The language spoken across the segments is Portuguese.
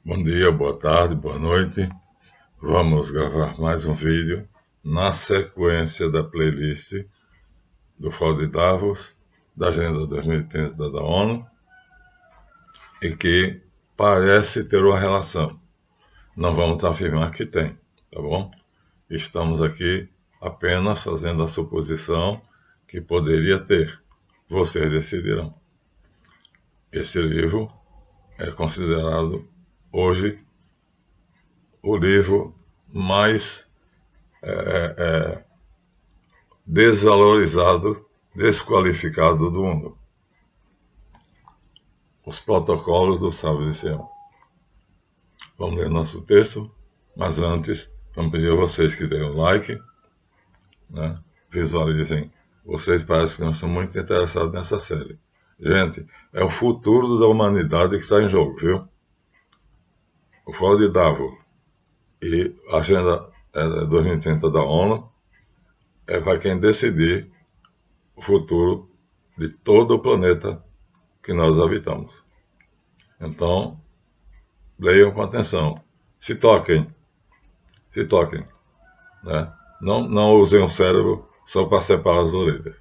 Bom dia, boa tarde, boa noite. Vamos gravar mais um vídeo na sequência da playlist do Fórum de Davos, da Agenda 2030 da ONU, e que parece ter uma relação. Não vamos afirmar que tem, tá bom? Estamos aqui apenas fazendo a suposição que poderia ter. Vocês decidirão. Esse livro é considerado hoje o livro mais desvalorizado, desqualificado do mundo. Os protocolos do Sábio de Sião. Vamos ler nosso texto, mas antes, vamos pedir a vocês que deem um like, né? Visualizem. Vocês parecem que não estão muito interessados nessa série. Gente, é o futuro da humanidade que está em jogo, viu? O Fórum de Davos e a Agenda 2030 da ONU é para quem decidir o futuro de todo o planeta que nós habitamos. Então, leiam com atenção. Se toquem, né? Não usem o cérebro só para separar as orelhas.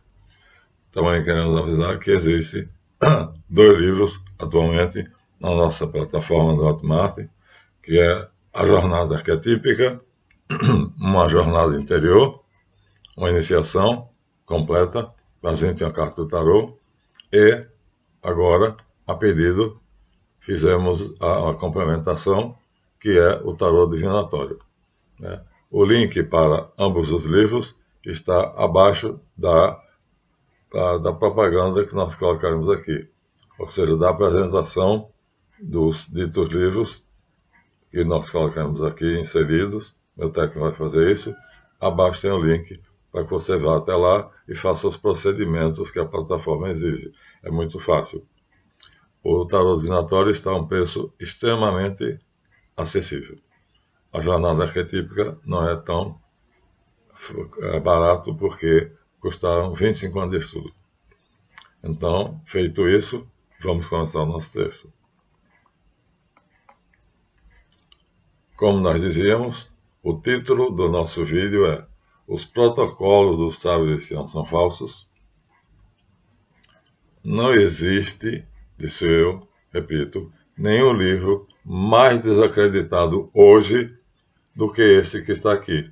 Também queremos avisar que existe 2 livros atualmente na nossa plataforma do Hotmart, que é a jornada arquetípica, uma jornada interior, uma iniciação completa, para a gente uma carta do tarô, e agora, a pedido, fizemos a complementação, que é o tarô divinatório, né? O link para ambos os livros está abaixo da propaganda que nós colocaremos aqui, ou seja, da apresentação dos ditos livros que nós colocamos aqui inseridos. Meu técnico vai fazer isso. Abaixo tem o link para que você vá até lá e faça os procedimentos que a plataforma exige. É muito fácil. O tarô divinatório está a um preço extremamente acessível. A jornada arquetípica não é tão barato porque custaram 25 anos de estudo. Então, feito isso, vamos começar o nosso texto. Como nós dizíamos, o título do nosso vídeo é Os protocolos do Sábio de Sião são falsos? Não existe, disse eu, repito, nenhum livro mais desacreditado hoje do que este que está aqui.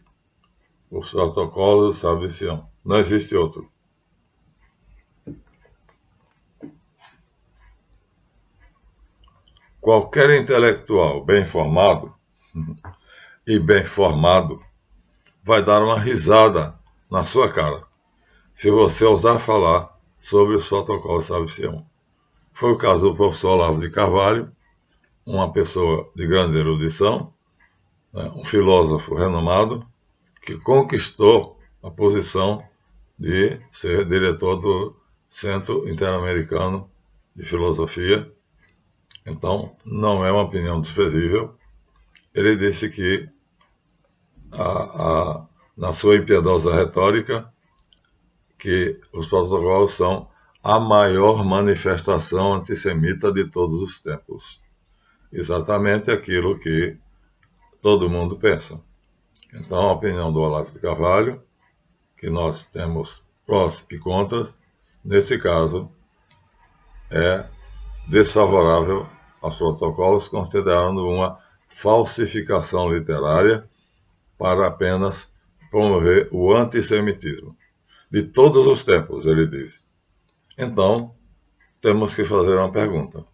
Os protocolos do Sábio de Sião. Não existe outro. Qualquer intelectual bem informado e bem formado vai dar uma risada na sua cara se você ousar falar sobre os protocolos do Sábio de Sião. Foi o caso do professor Olavo de Carvalho, uma pessoa de grande erudição, né, um filósofo renomado, que conquistou a posição de ser diretor do Centro Interamericano de Filosofia. Então, não é uma opinião desprezível. Ele disse que, na sua impiedosa retórica, que os protocolos são a maior manifestação antissemita de todos os tempos. Exatamente aquilo que todo mundo pensa. Então, a opinião do Olavo de Carvalho, que nós temos prós e contras, nesse caso, é desfavorável aos protocolos, considerando uma falsificação literária para apenas promover o antissemitismo. De todos os tempos, ele diz. Então, temos que fazer uma pergunta.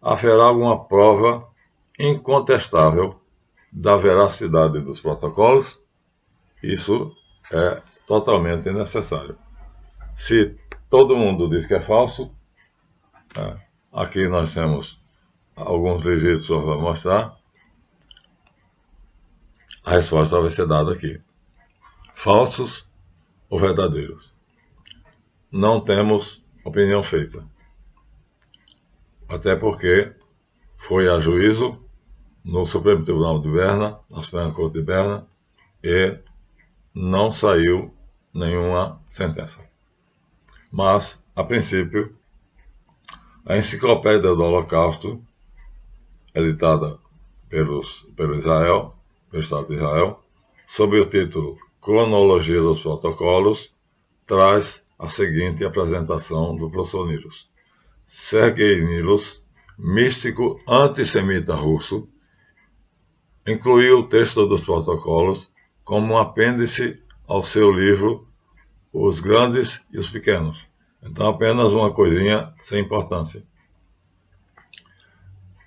Haverá alguma prova incontestável da veracidade dos protocolos? Isso é totalmente necessário. Se todo mundo diz que é falso, aqui nós temos alguns livros para mostrar, a resposta vai ser dada aqui. Falsos ou verdadeiros? Não temos opinião feita. Até porque foi a juízo no Supremo Tribunal de Berna, na Suprema Corte de Berna, e não saiu nenhuma sentença. Mas, a princípio, a Enciclopédia do Holocausto, editada pelo Estado de Israel, sob o título Cronologia dos Protocolos, traz a seguinte apresentação do professor Nilus. Sergei Nilus, místico antissemita russo, incluiu o texto dos protocolos como um apêndice ao seu livro Os Grandes e os Pequenos. Então, apenas uma coisinha sem importância.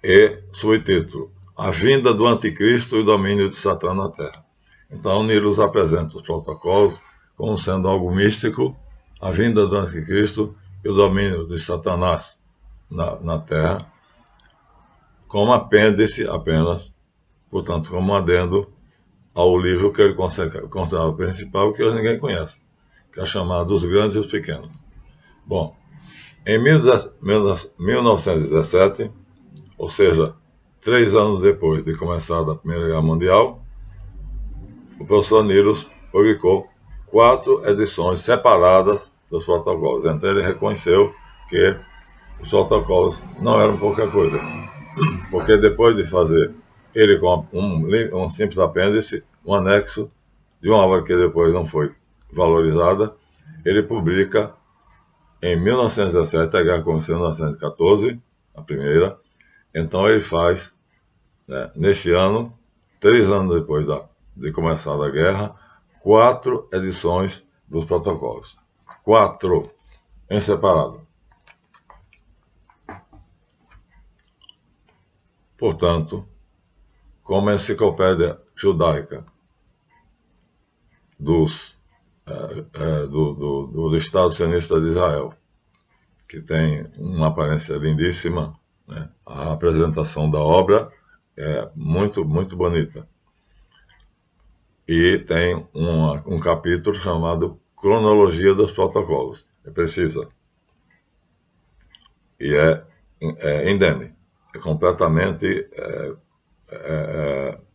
E subtítulo: A vinda do anticristo e o domínio de Satã na Terra. Então, Nilus apresenta os protocolos como sendo algo místico, a vinda do anticristo e o domínio de Satanás na Terra, como apêndice apenas, portanto, como um adendo ao livro que ele considerava o principal, que hoje ninguém conhece, que é chamado Os Grandes e os Pequenos. Bom, em 1917, ou seja, 3 anos depois de começada a Primeira Guerra Mundial, o professor Nilus publicou 4 edições separadas dos protocolos. Então ele reconheceu que os protocolos não eram pouca coisa, porque depois de fazer ele com um simples apêndice, um anexo de uma obra que depois não foi valorizada, ele publica em 1917, a guerra começou em 1914, a primeira. Então ele faz, neste ano, 3 anos depois de começar a guerra, 4 edições dos protocolos. 4 em separado. Portanto, como a enciclopédia judaica do Estado Sionista de Israel, que tem uma aparência lindíssima, né? A apresentação da obra é muito, muito bonita. E tem um capítulo chamado Cronologia dos Protocolos. É precisa. E é indene. É completamente,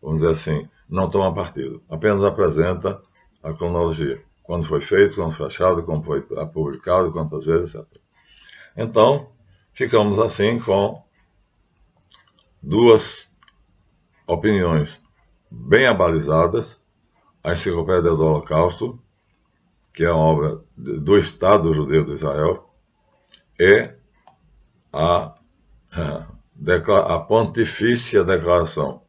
vamos dizer assim, não toma partido. Apenas apresenta a cronologia. Quando foi feito, quando foi achado, como foi publicado, quantas vezes, etc. Então, ficamos assim com 2 opiniões bem abalizadas: a Enciclopédia do Holocausto, que é uma obra do Estado Judeu de Israel, e a pontifícia declaração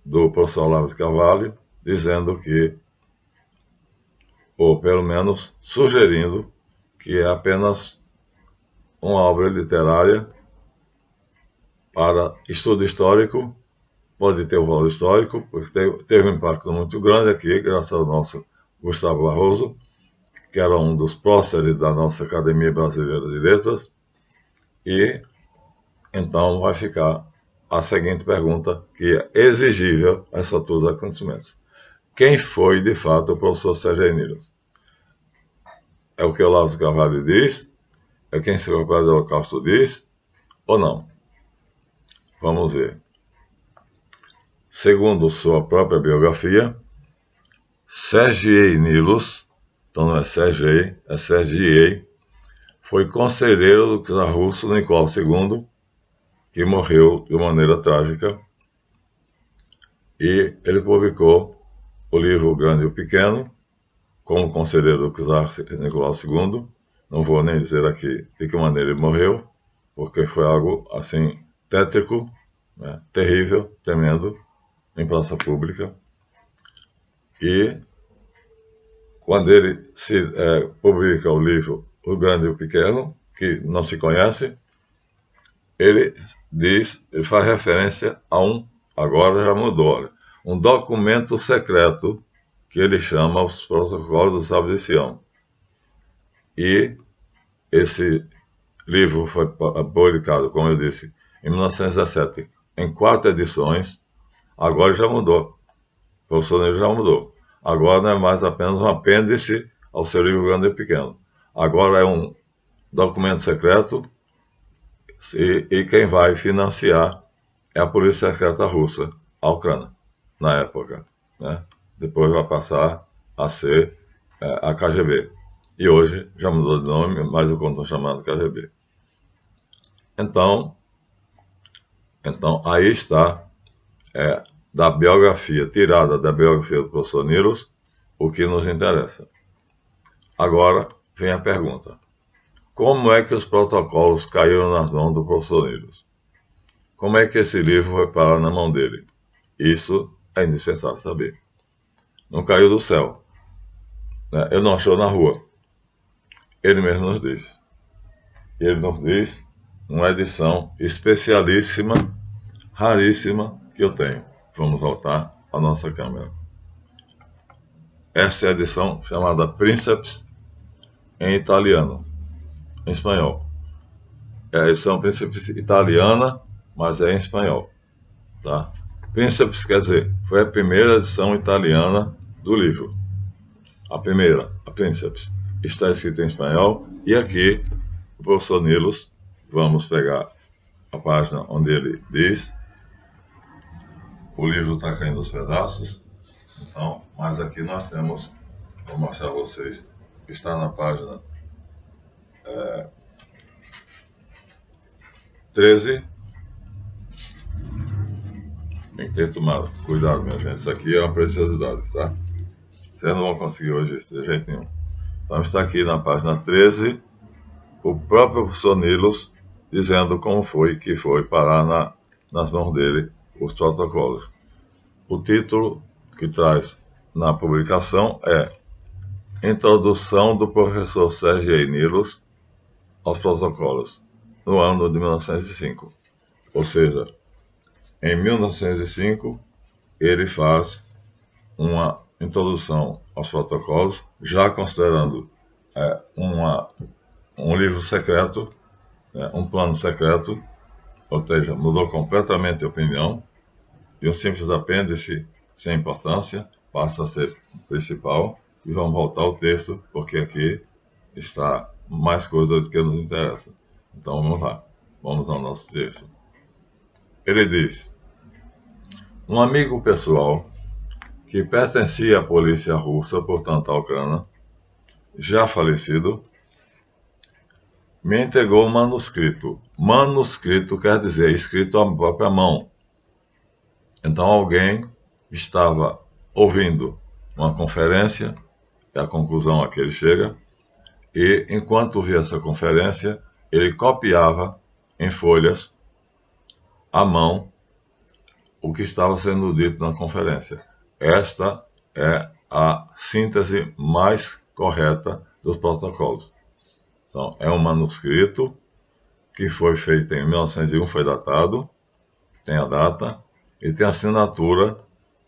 do professor Olavo de Carvalho, dizendo que, ou pelo menos sugerindo, que é apenas uma obra literária para estudo histórico, pode ter um valor histórico, porque teve um impacto muito grande aqui, graças ao nosso Gustavo Barroso, que era um dos próceres da nossa Academia Brasileira de Letras. E então vai ficar a seguinte pergunta, que é exigível a essa altura dos acontecimentos: quem foi de fato o professor Sergei Nilus? É o que o Olavo de Carvalho diz? É o que a Enciclopédia do Holocausto diz? Ou não? Vamos ver. Segundo sua própria biografia, Sergei Nilus, então não é Sergei, é Sergiei, foi conselheiro do czar russo Nicolau II, que morreu de maneira trágica, e ele publicou o livro O Grande e o Pequeno, como conselheiro do czar Nicolau II. Não vou nem dizer aqui de que maneira ele morreu, porque foi algo assim tétrico, né, terrível, tremendo, em praça pública. E quando ele publica o livro O Grande e o Pequeno, que não se conhece, ele faz referência a agora já mudou, um documento secreto que ele chama os Protocolos do Sábio de Sião. E esse livro foi publicado, como eu disse, em 1917, em 4 edições. Agora já mudou. O professor Nilus já mudou. Agora não é mais apenas um apêndice ao seu livro Grande e Pequeno. Agora é um documento secreto, e quem vai financiar é a Polícia Secreta Russa, a Ucrânia, na época, né? Depois vai passar a ser a KGB. E hoje já mudou de nome, mas eu continuo chamando KGB. Então aí está da biografia, tirada da biografia do professor Nilos, o que nos interessa. Agora vem a pergunta: como é que os protocolos caíram nas mãos do professor Nilos? Como é que esse livro foi parar na mão dele? Isso é indispensável saber. Não caiu do céu, né? Ele não achou na rua. Ele mesmo nos diz. Ele nos diz uma edição especialíssima, raríssima, que eu tenho. Vamos voltar à nossa câmera. Essa é a edição chamada Princeps em italiano, em espanhol. É a edição Princeps italiana, mas é em espanhol, tá? Princeps quer dizer, foi a primeira edição italiana do livro. A primeira, a Princeps, está escrita em espanhol, e aqui o professor Nilos, vamos pegar a página onde ele diz, o livro está caindo aos pedaços, então, mas aqui nós temos, vou mostrar a vocês, está na página 13. Tem que ter tomado cuidado, minha gente, isso aqui é uma preciosidade, tá? Vocês não vão conseguir hoje isso de jeito nenhum. Então está aqui na página 13, o próprio professor Nilos dizendo como foi que foi parar nas mãos dele os protocolos. O título que traz na publicação é Introdução do professor Sergei Nilos aos protocolos, no ano de 1905. Ou seja, em 1905, ele faz uma introdução aos protocolos, já considerando um livro secreto, um plano secreto, ou seja, mudou completamente a opinião, e um simples apêndice sem importância passa a ser o principal, e vamos voltar ao texto, porque aqui está mais coisa do que nos interessa. Então vamos lá, vamos ao nosso texto. Ele diz: um amigo pessoal que pertencia à polícia russa, portanto à Ucrânia, já falecido, me entregou um manuscrito. Manuscrito quer dizer escrito à própria mão. Então alguém estava ouvindo uma conferência, é a conclusão a que ele chega, e enquanto via essa conferência, ele copiava em folhas, à mão, o que estava sendo dito na conferência. Esta é a síntese mais correta dos protocolos. Então, é um manuscrito que foi feito em 1901, foi datado, tem a data, e tem a assinatura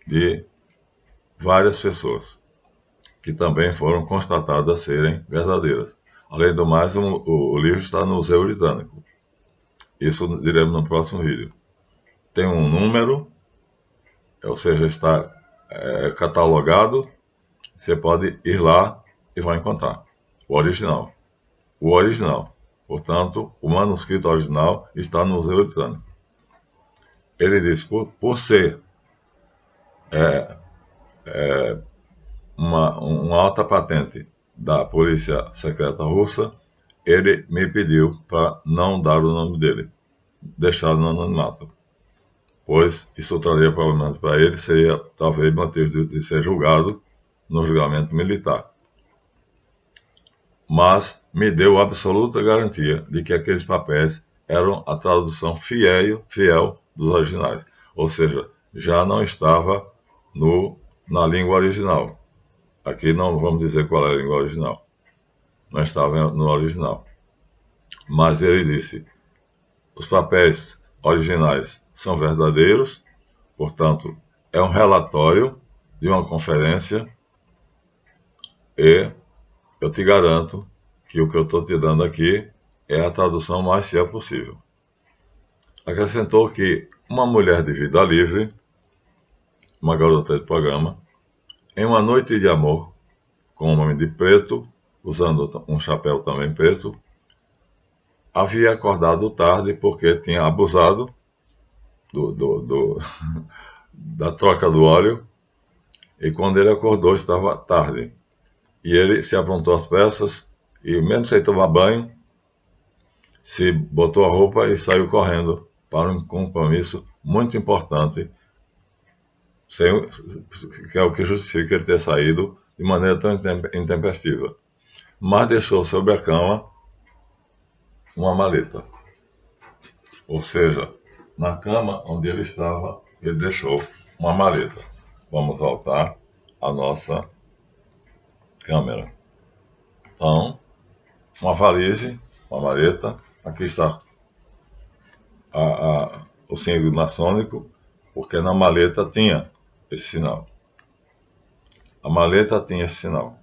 de várias pessoas, que também foram constatadas serem verdadeiras. Além do mais, o livro está no Museu Britânico. Isso diremos no próximo vídeo. Tem um número, ou seja, está catalogado, você pode ir lá e vai encontrar o original. O original. Portanto, o manuscrito original está no Museu Britânico. Ele diz, por ser uma alta patente da polícia secreta russa, ele me pediu para não dar o nome dele, deixá-lo no anonimato, pois isso traria problemas para ele, seria talvez motivo de ser julgado no julgamento militar. Mas me deu absoluta garantia de que aqueles papéis eram a tradução fiel dos originais, ou seja, já não estava na língua original. Aqui não vamos dizer qual é a língua original, não estava no original. Mas ele disse, os papéis originais são verdadeiros, portanto, é um relatório de uma conferência e eu te garanto que o que eu estou te dando aqui é a tradução mais fiel possível. Acrescentou que uma mulher de vida livre, uma garota de programa, em uma noite de amor, com um homem de preto, usando um chapéu também preto, havia acordado tarde porque tinha abusado da troca do óleo, e quando ele acordou estava tarde. E ele se aprontou às pressas, e mesmo sem tomar banho, se botou a roupa e saiu correndo para um compromisso muito importante que é o que justifica ele ter saído de maneira tão intempestiva. Mas deixou sobre a cama uma maleta. Ou seja, na cama onde ele estava, ele deixou uma maleta. Vamos voltar à nossa câmera. Então, uma valise, uma maleta, aqui está o símbolo maçônico, porque na maleta tinha esse sinal. A maleta tinha esse sinal.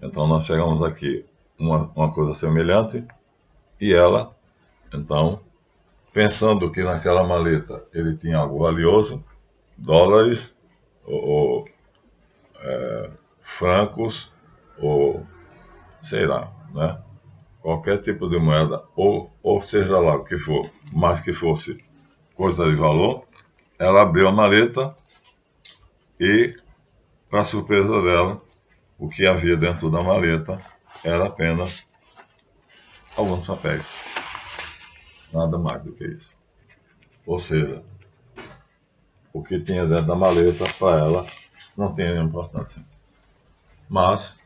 Então nós chegamos aqui uma coisa semelhante e ela, então, pensando que naquela maleta ele tinha algo valioso, dólares ou francos ou sei lá, né? Qualquer tipo de moeda ou seja lá o que for, mas que fosse coisa de valor, ela abriu a maleta e, para surpresa dela, o que havia dentro da maleta era apenas alguns papéis. Nada mais do que isso. Ou seja, o que tinha dentro da maleta para ela não tinha nenhuma importância. Mas,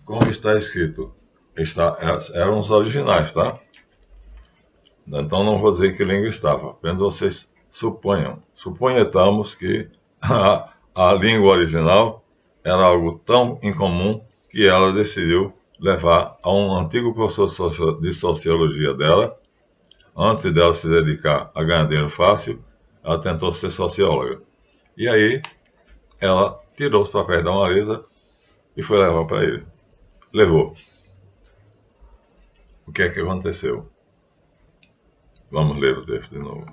como está escrito, eram os originais, tá? Então não vou dizer que língua estava, apenas vocês suponhamos que a língua original era algo tão incomum que ela decidiu levar a um antigo professor de sociologia dela. Antes dela se dedicar a ganhar dinheiro fácil, ela tentou ser socióloga. E aí, ela tirou os papéis da maleta e foi levar para ele. Levou. O que é que aconteceu? Vamos ler o texto de novo.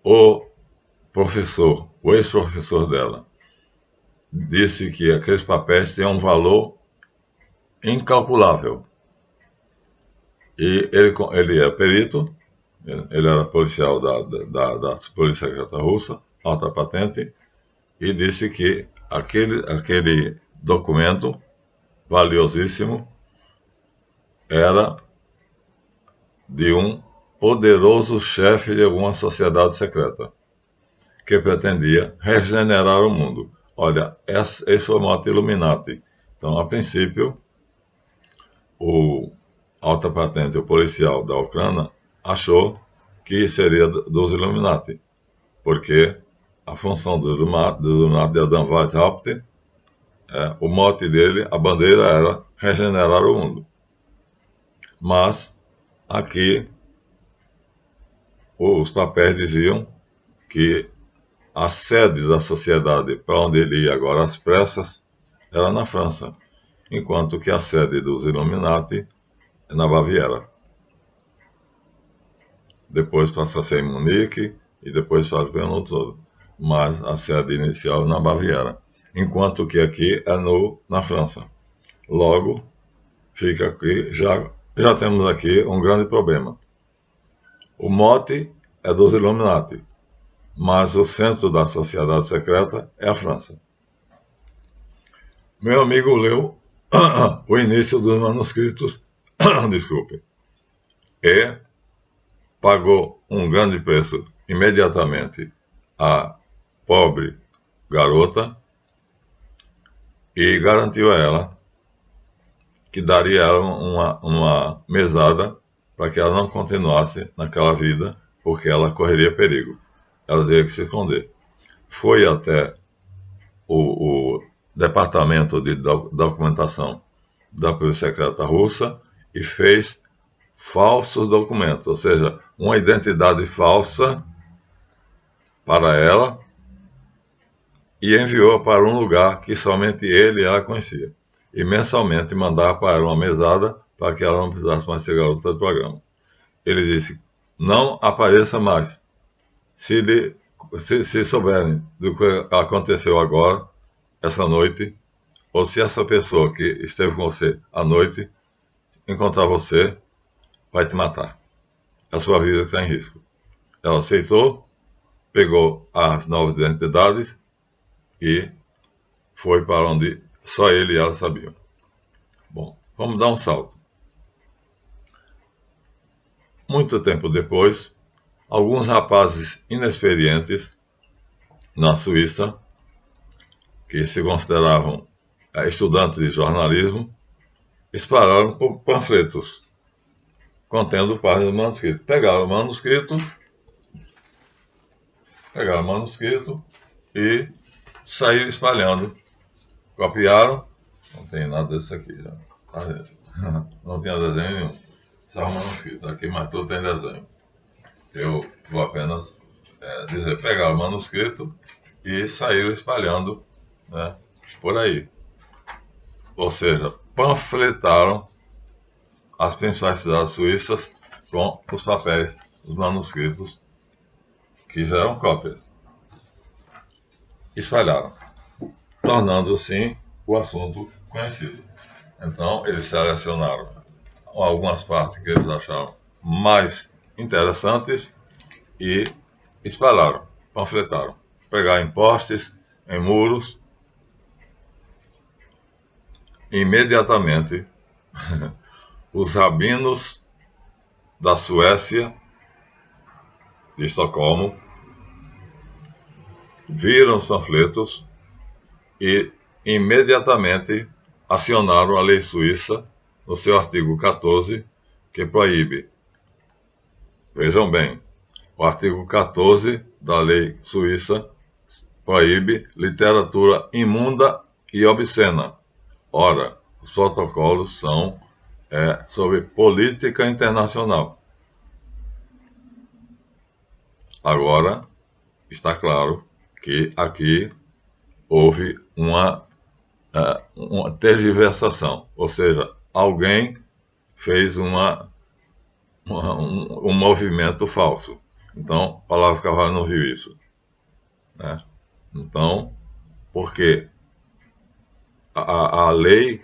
O professor, o ex-professor dela, disse que aqueles papéis tinham um valor incalculável. E ele é perito, ele era policial da Polícia Secreta Russa, alta patente, e disse que aquele documento valiosíssimo era de um poderoso chefe de alguma sociedade secreta que pretendia regenerar o mundo. Olha, esse foi o mote Illuminati. Então, a princípio, o alta patente, o policial da Ucrânia, achou que seria dos Illuminati, porque a função do Illuminati de Adam Weishaupt, o mote dele, a bandeira era regenerar o mundo. Mas, aqui, os papéis diziam que a sede da sociedade para onde ele ia agora às pressas era na França, enquanto que a sede dos Illuminati é na Baviera. Depois passa a ser em Munique e depois faz pelo todo. Mas a sede inicial é na Baviera, enquanto que aqui é na França. Logo, fica aqui, já temos aqui um grande problema. O mote é dos Illuminati, mas o centro da sociedade secreta é a França. Meu amigo leu o início dos manuscritos, desculpe, e pagou um grande preço imediatamente à pobre garota e garantiu a ela que daria a ela uma mesada para que ela não continuasse naquela vida, porque ela correria perigo. Ela teria que se esconder. Foi até o departamento de documentação da Polícia Secreta Russa e fez falsos documentos, ou seja, uma identidade falsa para ela e enviou para um lugar que somente ele e ela conhecia. E mensalmente mandava para ela uma mesada para que ela não precisasse mais ser garota do programa. Ele disse, não apareça mais. Se souberem do que aconteceu agora, essa noite, ou se essa pessoa que esteve com você à noite encontrar você, vai te matar. A sua vida está em risco. Ela aceitou, pegou as novas identidades e foi para onde só ele e ela sabiam. Bom, vamos dar um salto. muito tempo depois, alguns rapazes inexperientes na Suíça, que se consideravam estudantes de jornalismo, espalharam panfletos contendo páginas de manuscrito. Pegaram o manuscrito e saíram espalhando. Copiaram. Não tem nada disso aqui já. Não tinha desenho nenhum. Só o manuscrito. Aqui, mas tudo tem desenho. Eu vou apenas dizer, pegaram o manuscrito e saíram espalhando, né, por aí. Ou seja, panfletaram as principais cidades suíças com os papéis, os manuscritos, que já eram cópias. Espalharam, tornando assim o assunto conhecido. Então, eles selecionaram algumas partes que eles acharam mais interessantes e espalharam, panfletaram. Pegaram em postes, em muros. Imediatamente, os rabinos da Suécia, de Estocolmo, viram os panfletos e imediatamente acionaram a lei suíça no seu artigo 14, que proíbe. Vejam bem, o artigo 14 da lei suíça proíbe literatura imunda e obscena. Ora, os protocolos são sobre política internacional. Agora, está claro que aqui houve uma tergiversação, ou seja, alguém fez um movimento falso. Então, Olavo de Carvalho não viu isso, né? Então, porque a lei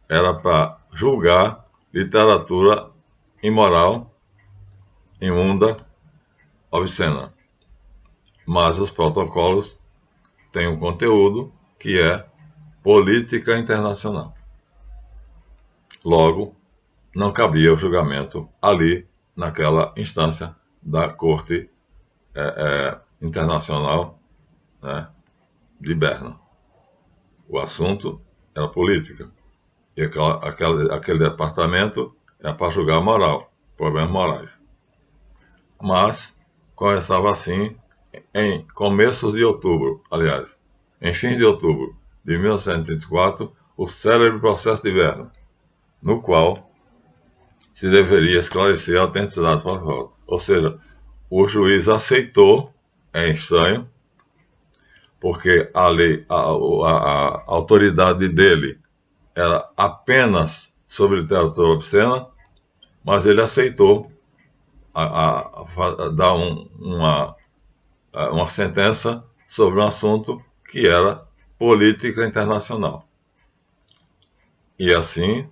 era para julgar literatura imoral, imunda, obscena. Mas os protocolos têm um conteúdo que é política internacional. Logo, não cabia o julgamento ali, naquela instância da Corte Internacional, né, de Berna. O assunto era política. E aquele departamento é para julgar moral, problemas morais. Mas começava assim em começos de outubro, aliás, em fim de outubro de 1934, o célebre processo de Berna, no qual se deveria esclarecer a autenticidade do protocolo. Ou seja, o juiz aceitou, é estranho, porque a lei, a autoridade dele era apenas sobre literatura obscena, mas ele aceitou dar uma sentença sobre um assunto que era política internacional. E assim,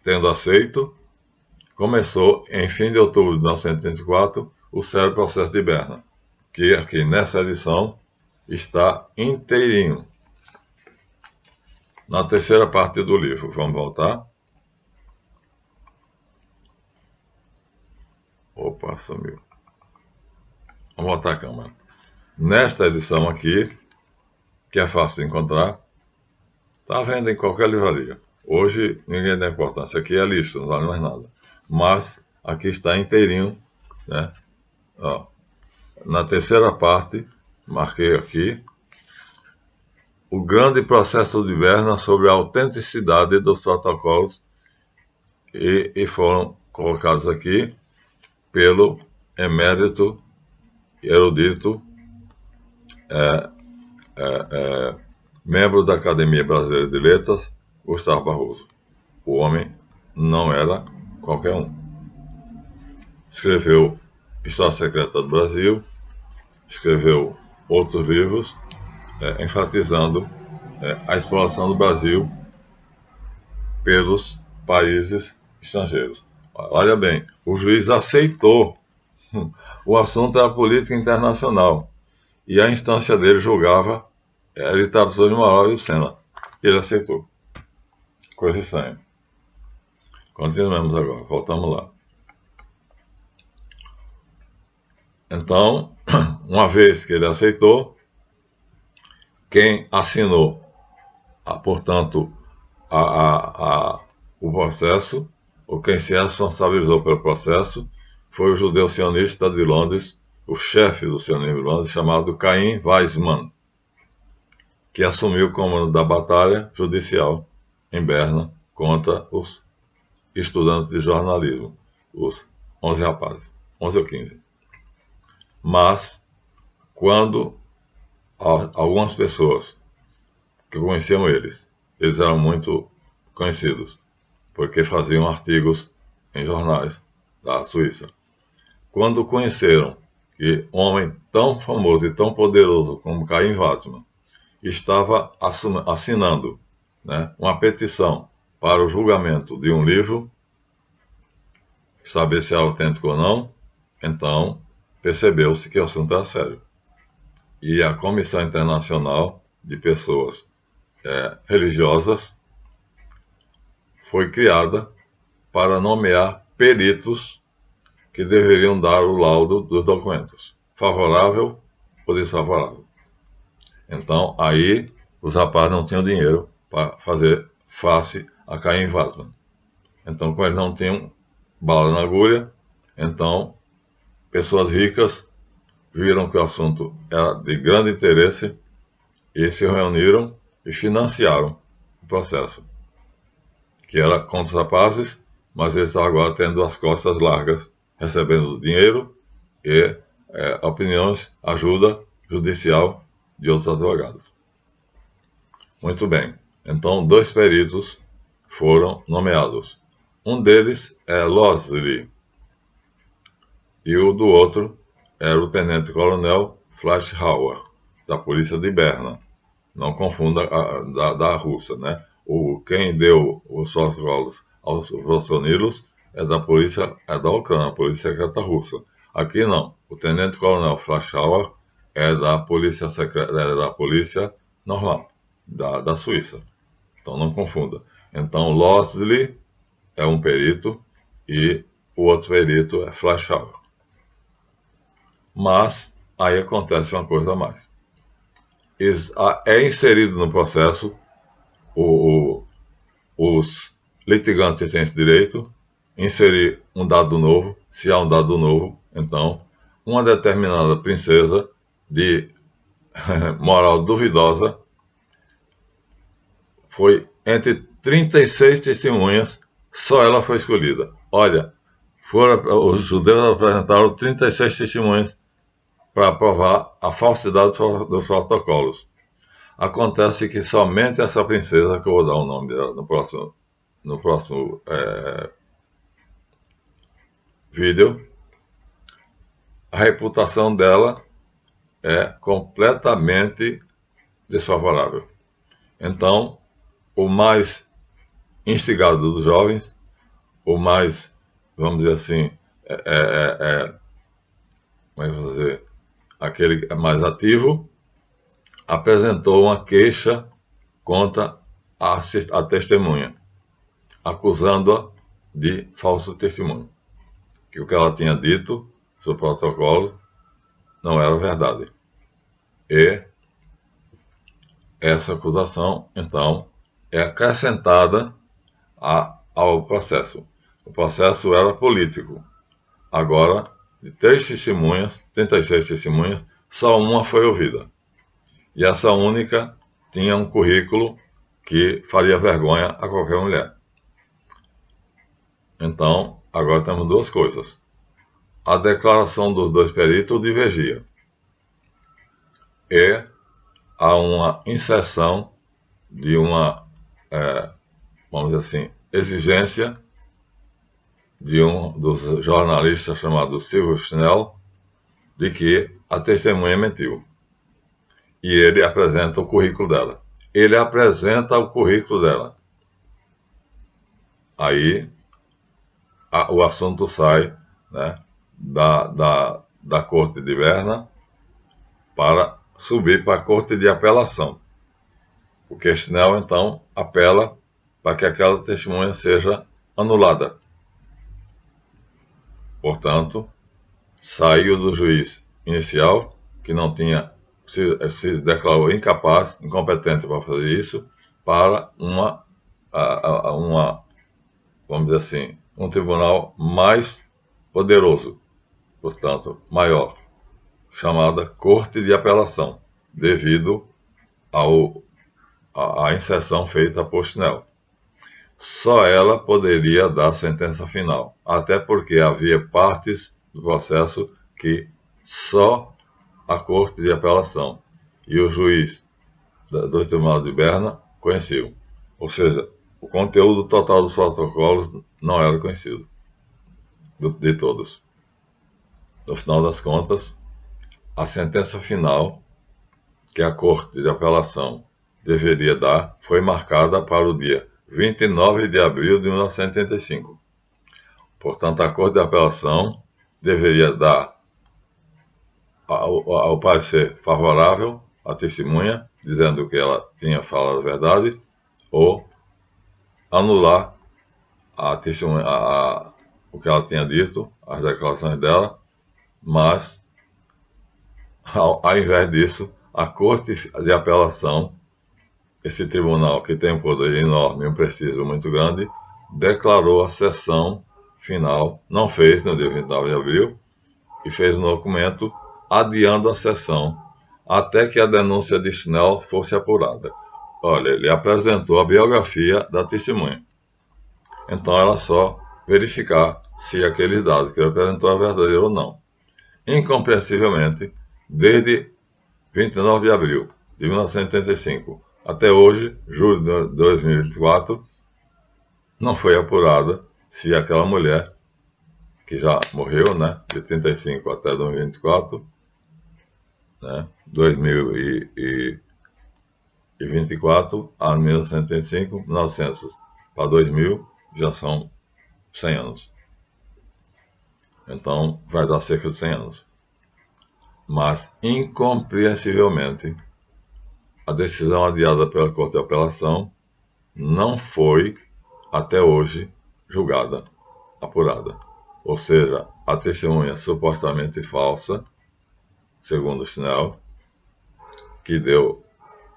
tendo aceito, começou em fim de outubro de 1934 o célebre processo de Berna, que aqui nessa edição está inteirinho. Na terceira parte do livro, vamos voltar. Opa, sumiu. Vamos voltar a câmera. Nesta edição aqui, que é fácil de encontrar, está vendo em qualquer livraria. Hoje ninguém dá importância, aqui é lixo, não vale mais nada. Mas aqui está inteirinho, né? Ó, na terceira parte, marquei aqui, o grande processo de Berna sobre a autenticidade dos protocolos e foram colocados aqui pelo emérito erudito, membro da Academia Brasileira de Letras, Gustavo Barroso. O homem não era qualquer um. Escreveu História Secreta do Brasil, escreveu outros livros, enfatizando a exploração do Brasil pelos países estrangeiros. Olha bem, o juiz aceitou. O assunto era política internacional e a instância dele julgava a literatura imoral e obscena. Ele aceitou. Coisa estranha. Continuamos agora, voltamos lá. Então, uma vez que ele aceitou, quem assinou, portanto, o processo, ou quem se responsabilizou pelo processo, foi o judeu sionista de Londres, o chefe do sionismo de Londres, chamado Chaim Weizmann, que assumiu o comando da batalha judicial em Berna contra os estudantes de jornalismo, os 11 rapazes, 11 ou 15. Mas, quando algumas pessoas que conheciam eles eram muito conhecidos, porque faziam artigos em jornais da Suíça. Quando conheceram que um homem tão famoso e tão poderoso como Chaim Weizmann estava assinando, né, uma petição para o julgamento de um livro, saber se é autêntico ou não, então percebeu-se que o assunto era sério. E a Comissão Internacional de Pessoas Religiosas foi criada para nomear peritos que deveriam dar o laudo dos documentos, favorável ou desfavorável. Então, aí, os rapazes não tinham dinheiro para fazer face a Chaim Weizmann. Então, como eles não tinham bala na agulha, então, pessoas ricas viram que o assunto era de grande interesse e se reuniram e financiaram o processo, que era contra os rapazes, mas eles estavam agora tendo as costas largas, recebendo dinheiro e opiniões, ajuda judicial de outros advogados. Muito bem, então 2 peritos foram nomeados. Um deles é Losley e o do outro era o tenente-coronel Fleischhauer, da polícia de Berna. Não confunda da Rússia, né? Quem deu os protocolos aos Rossonilos é da polícia, é da Ucrânia, a polícia secreta russa. Aqui não. O tenente-coronel Fleischhauer é da polícia secreta, da polícia normal, da Suíça. Então não confunda. Então Losley é um perito e o outro perito é Fleischhauer. Mas aí acontece uma coisa a mais. É inserido no processo, os litigantes têm esse direito, inserir um dado novo, se há um dado novo, então, uma determinada princesa de moral duvidosa foi entre 36 testemunhas, só ela foi escolhida. Olha, os judeus apresentaram 36 testemunhas para provar a falsidade dos protocolos. Acontece que somente essa princesa, que eu vou dar o nome dela no próximo vídeo, a reputação dela é completamente desfavorável. Então, o mais instigado dos jovens, o mais, vamos dizer assim, como é que eu vou dizer, aquele mais ativo, apresentou uma queixa contra a testemunha, acusando-a de falso testemunho, que o que ela tinha dito sobre o protocolo não era verdade. E essa acusação, então, é acrescentada ao processo. O processo era político. Agora, de 3 testemunhas, 36 testemunhas, só uma foi ouvida. E essa única tinha um currículo que faria vergonha a qualquer mulher. Então, agora temos 2 coisas. A declaração dos 2 peritos divergia. E há uma inserção de uma, vamos dizer assim, exigência de um dos jornalistas chamado Silvio Schnell de que a testemunha mentiu. E ele apresenta o currículo dela. Ele apresenta o currículo dela. Aí o assunto sai, né, da corte de Berna para subir para a corte de apelação. Porque Schnell, então, apela para que aquela testemunha seja anulada. Portanto, saiu do juiz inicial, que não tinha, se declarou incapaz, incompetente para fazer isso, para vamos dizer assim, um tribunal mais poderoso, portanto, maior, chamada Corte de Apelação, devido à inserção feita por Chinel. Só ela poderia dar sentença final, até porque havia partes do processo que só a Corte de Apelação e o juiz do Tribunal de Berna conheciam. Ou seja, o conteúdo total dos protocolos não era conhecido de todos. No final das contas, a sentença final que a Corte de Apelação deveria dar foi marcada para o dia 29 de abril de 1985. Portanto, a Corte de Apelação deveria dar ao parecer favorável à testemunha, dizendo que ela tinha falado a verdade, ou anular a testemunha, o que ela tinha dito, as declarações dela, mas, ao invés disso, a Corte de Apelação, esse tribunal que tem um poder enorme e um prestígio muito grande, declarou a sessão final, não fez no dia 29 de abril, e fez um documento adiando a sessão até que a denúncia de Chinel fosse apurada. Olha, ele apresentou a biografia da testemunha. Então era só verificar se aqueles dados que ele apresentou é verdadeiro ou não. Incompreensivelmente, desde 29 de abril de 1985 até hoje, julho de 2024, não foi apurada se aquela mulher, que já morreu, né, de 35 até 2024, né, 2024 a 1985, 900 para 2000, já são 100 anos. Então, vai dar cerca de 100 anos. Mas, incompreensivelmente, a decisão adiada pela Corte de Apelação não foi, até hoje, julgada, apurada. Ou seja, a testemunha supostamente falsa, segundo o Chinel, que deu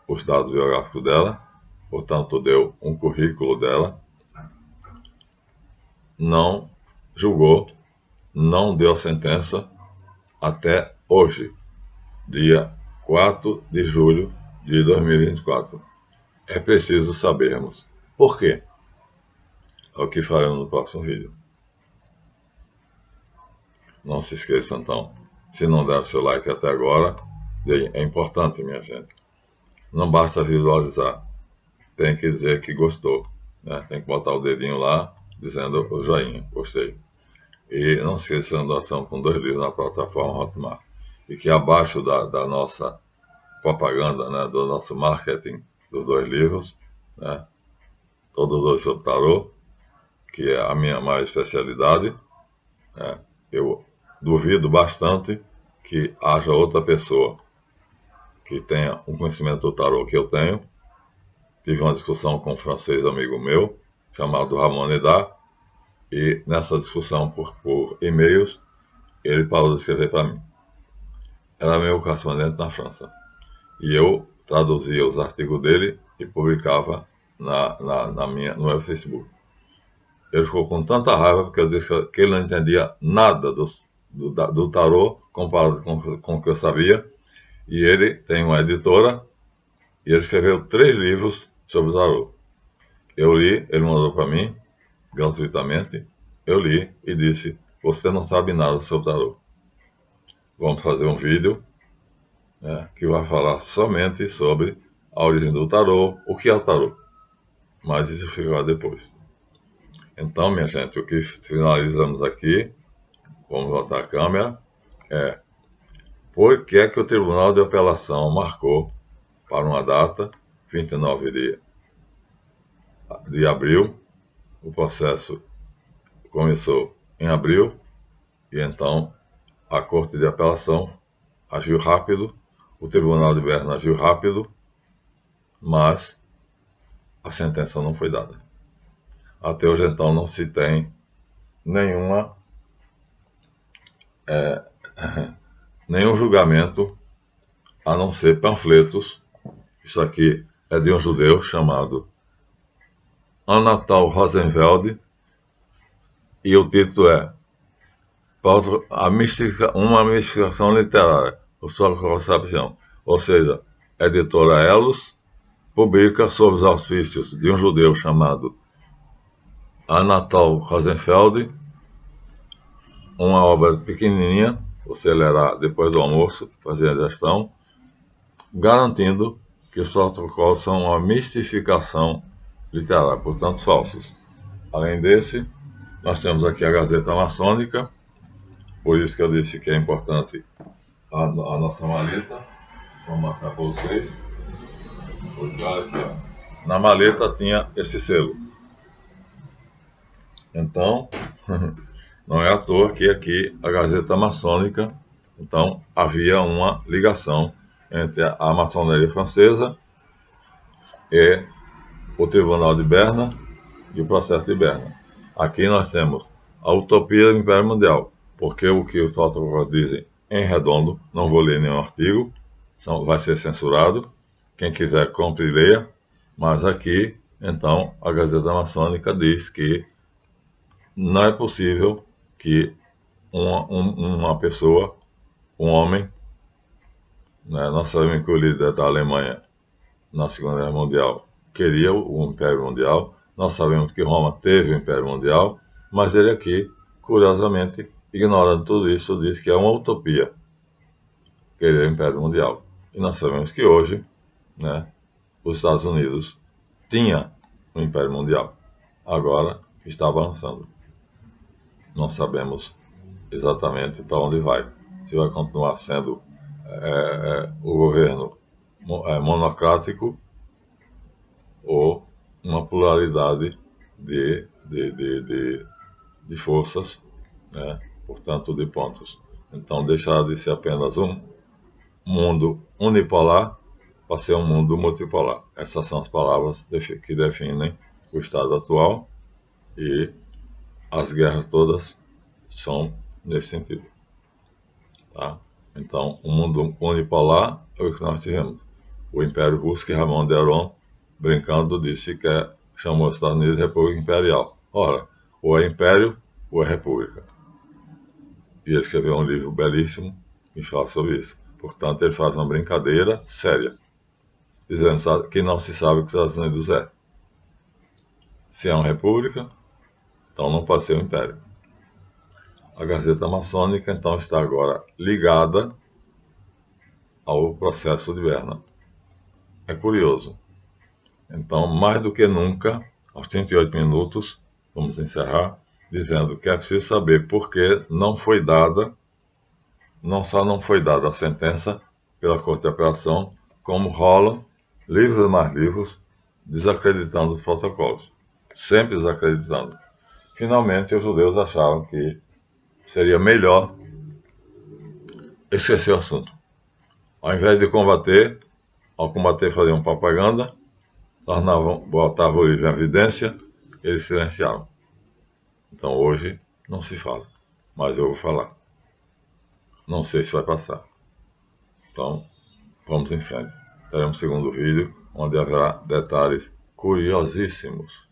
os dados biográficos dela, portanto, deu um currículo dela, não julgou, não deu sentença até hoje, dia 4 de julho de 2024. É preciso sabermos por quê. É o que faremos no próximo vídeo. Não se esqueça, então, se não der o seu like até agora, é importante, minha gente. Não basta visualizar, tem que dizer que gostou, né? Tem que botar o dedinho lá, dizendo o joinha, gostei. E não se esqueça de doação com 2 livros na plataforma Hotmart. E que abaixo da nossa propaganda, né, do nosso marketing dos 2 livros, né, todos os 2 sobre tarô, que é a minha maior especialidade, né, eu duvido bastante que haja outra pessoa que tenha um conhecimento do tarô que eu tenho. Tive uma discussão com um francês amigo meu, chamado Ramon Nedar, e nessa discussão por e-mails, ele parou de escrever para mim. Era meu correspondente na França. E eu traduzia os artigos dele e publicava no meu Facebook. Ele ficou com tanta raiva porque eu disse que ele não entendia nada do tarô comparado com o que eu sabia. E ele tem uma editora e ele escreveu 3 livros sobre o tarô. Eu li, ele mandou para mim, gratuitamente. Eu li e disse: você não sabe nada sobre tarô. Vamos fazer um vídeo, né, que vai falar somente sobre a origem do tarô, o que é o tarô. Mas isso ficará depois. Então, minha gente, o que finalizamos aqui, vamos voltar a câmera, é por que é que o Tribunal de Apelação marcou para uma data, 29 de abril. O processo começou em abril e então a Corte de Apelação agiu rápido, o Tribunal de Berna agiu rápido, mas a sentença não foi dada. Até hoje, então, não se tem nenhuma nenhum julgamento, a não ser panfletos. Isso aqui é de um judeu chamado Anatol Rosenfeld, e o título é Uma Mistificação Literária, o sua concepção. Ou seja, a editora Elos publica, sob os auspícios de um judeu chamado Anatol Rosenfeld, uma obra pequenininha, você lerá depois do almoço, fazer a gestão, garantindo que os protocolos são uma mistificação literária, portanto falsos. Além desse, nós temos aqui a Gazeta Maçônica, por isso que eu disse que é importante a nossa maleta. Vou mostrar para vocês. Porque olha aqui, ó. Na maleta tinha esse selo. Então, não é à toa que aqui a Gazeta Maçônica, então havia uma ligação entre a maçonaria francesa e o Tribunal de Berna e o processo de Berna. Aqui nós temos a utopia do Império Mundial, porque o que os protocolos dizem em redondo, não vou ler nenhum artigo, vai ser censurado, quem quiser compre e leia, mas aqui, então, a Gazeta Maçônica diz que não é possível que uma pessoa, um homem, né, nós sabemos que o líder da Alemanha na Segunda Guerra Mundial queria o Império Mundial, nós sabemos que Roma teve o Império Mundial, mas ele aqui, curiosamente, ignorando tudo isso, diz que é uma utopia querer o Império Mundial. E nós sabemos que hoje, né, os Estados Unidos tinha o Império Mundial, agora está avançando. Não sabemos exatamente para onde vai. Se vai continuar sendo o governo monocrático ou uma pluralidade de forças, né? Portanto, de pontos. Então, deixar de ser apenas um mundo unipolar para ser um mundo multipolar. Essas são as palavras que definem o estado atual, e as guerras todas são nesse sentido. Tá? Então, o mundo unipolar é o que nós tivemos. O Império Russo, que Ramon de Aron, brincando, disse que chamou os Estados Unidos de República Imperial. Ora, ou é Império ou é República. E ele escreveu um livro belíssimo que fala sobre isso. Portanto, ele faz uma brincadeira séria, dizendo que não se sabe o que os Estados Unidos é. Se é uma república, então não pode ser um império. A Gazeta Maçônica, então, está agora ligada ao processo de Berna. É curioso. Então, mais do que nunca, aos 38 minutos, vamos encerrar, dizendo que é preciso saber por que não foi dada, não só não foi dada a sentença pela Corte de Apelação, como rolam livros e mais livros desacreditando os protocolos. Sempre desacreditando. Finalmente, os judeus achavam que seria melhor esquecer o assunto. Ao invés de combater, ao combater faziam propaganda, botavam o livro em evidência, eles silenciavam. Então hoje não se fala, mas eu vou falar. Não sei se vai passar. Então, vamos em frente. Teremos um segundo vídeo, onde haverá detalhes curiosíssimos.